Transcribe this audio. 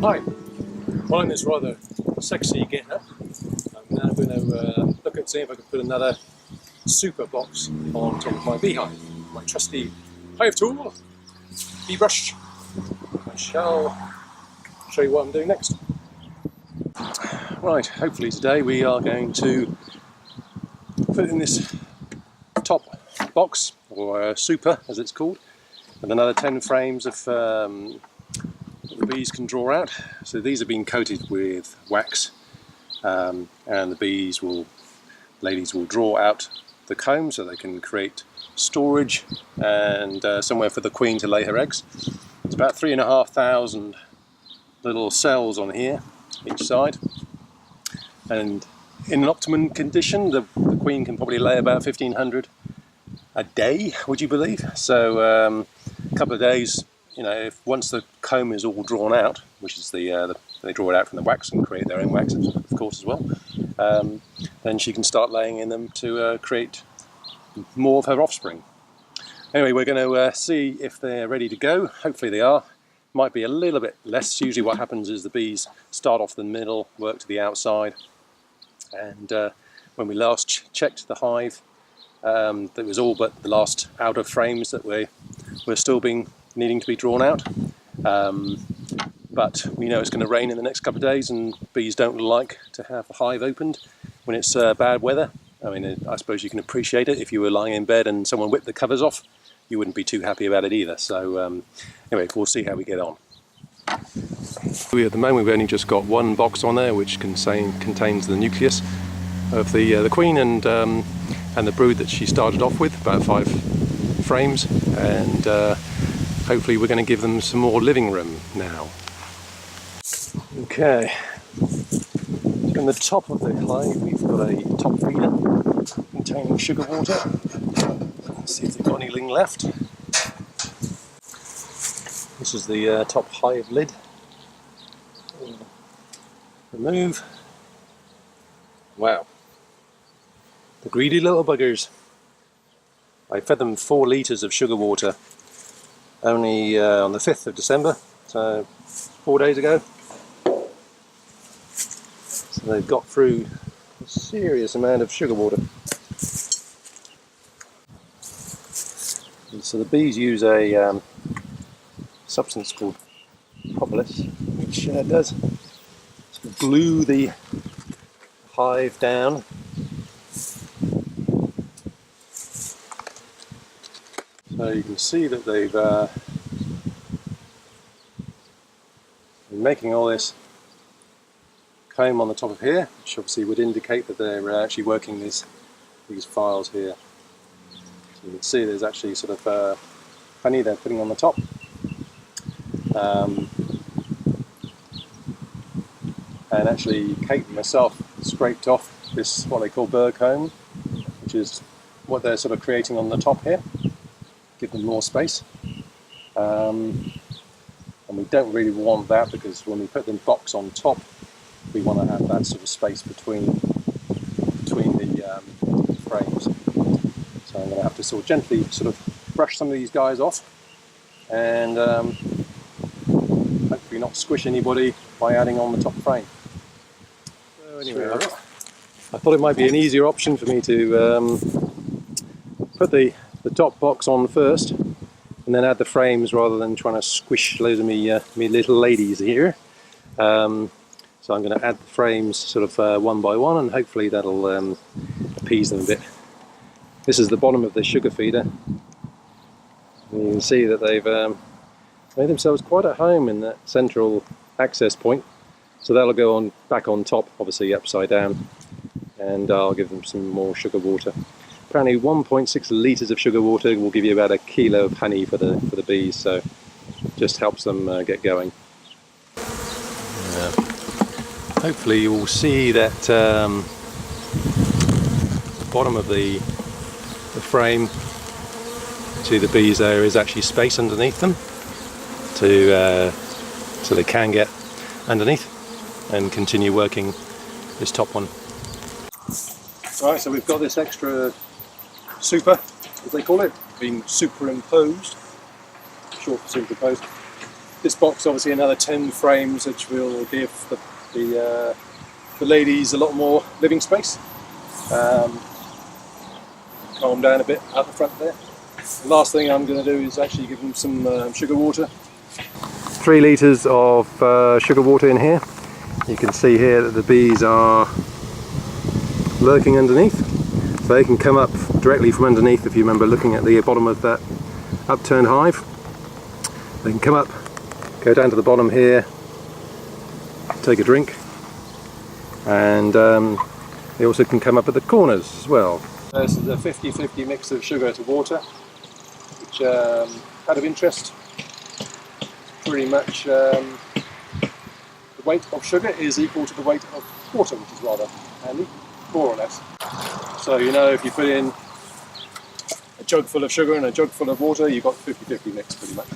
Hi, well, in this rather sexy get-up, I'm now going to look at seeing if I can put another super box on top of my beehive. My trusty hive tool, bee brush. I shall show you what I'm doing next. Right, hopefully today we are going to put in this top box, or super as it's called, with another 10 frames of the bees can draw out. So these have been coated with wax, and the ladies will draw out the comb so they can create storage and somewhere for the queen to lay her eggs. It's about 3,500 little cells on here each side, and in an optimum condition the queen can probably lay about 1,500 a day, would you believe? So a couple of days, you know, if once the comb is all drawn out, which is they draw it out from the wax and create their own wax, of course, as well, then she can start laying in them to create more of her offspring. Anyway, we're going to see if they're ready to go. Hopefully they are. Might be a little bit less. Usually what happens is the bees start off the middle, work to the outside, and when we last checked the hive, that was all but the last outer frames that we're still needing to be drawn out. But we know it's going to rain in the next couple of days, and bees don't like to have the hive opened when it's bad weather. I mean, I suppose you can appreciate it. If you were lying in bed and someone whipped the covers off, you wouldn't be too happy about it either. So anyway, we'll see how we get on. At the moment we've only just got one box on there which contains the nucleus of the queen and the brood that she started off with, about 5 frames, and hopefully we're going to give them some more living room now. Okay, so in the top of the hive we've got a top feeder containing sugar water. Let's see if they've got anything left. This is the top hive lid. Remove. Wow, the greedy little buggers. I fed them 4 litres of sugar water only on the 5th of December, so 4 days ago. So they've got through a serious amount of sugar water. And so the bees use a substance called propolis, which does sort of glue the hive down. So you can see that they've been making all this comb on the top of here, which obviously would indicate that they're actually working these files here. So you can see there's actually sort of honey they're putting on the top. And actually Kate and myself scraped off this, what they call burr comb, which is what they're sort of creating on the top here. Give them more space, and we don't really want that, because when we put the box on top we want to have that sort of space between the frames. So I'm going to have to sort of gently sort of brush some of these guys off, and hopefully not squish anybody by adding on the top frame. So anyway, I thought it might be an easier option for me to put the top box on first and then add the frames, rather than trying to squish loads of me little ladies here. So I'm going to add the frames sort of one by one, and hopefully that'll appease them a bit. This is the bottom of the sugar feeder, and you can see that they've made themselves quite at home in that central access point. So that'll go on back on top, obviously upside down, and I'll give them some more sugar water. Apparently 1.6 litres of sugar water will give you about 1 kilo of honey for the bees, so just helps them get going. Hopefully you will see that the bottom of the frame to the bees there is actually space underneath them, so they can get underneath and continue working this top one. Right, so we've got this extra super, as they call it, being superimposed, short for superimposed. This box, obviously another 10 frames, which will give the ladies a lot more living space. Calm down a bit out the front there. The last thing I'm going to do is actually give them some sugar water. 3 litres of sugar water in here. You can see here that the bees are lurking underneath. So they can come up directly from underneath. If you remember looking at the bottom of that upturned hive, they can come up, go down to the bottom here, take a drink, and they also can come up at the corners as well. This is a 50-50 mix of sugar to water, which out of interest, pretty much the weight of sugar is equal to the weight of water, which is rather handy, more or less. So you know, if you put in a jug full of sugar and a jug full of water, you've got 50-50 mix pretty much.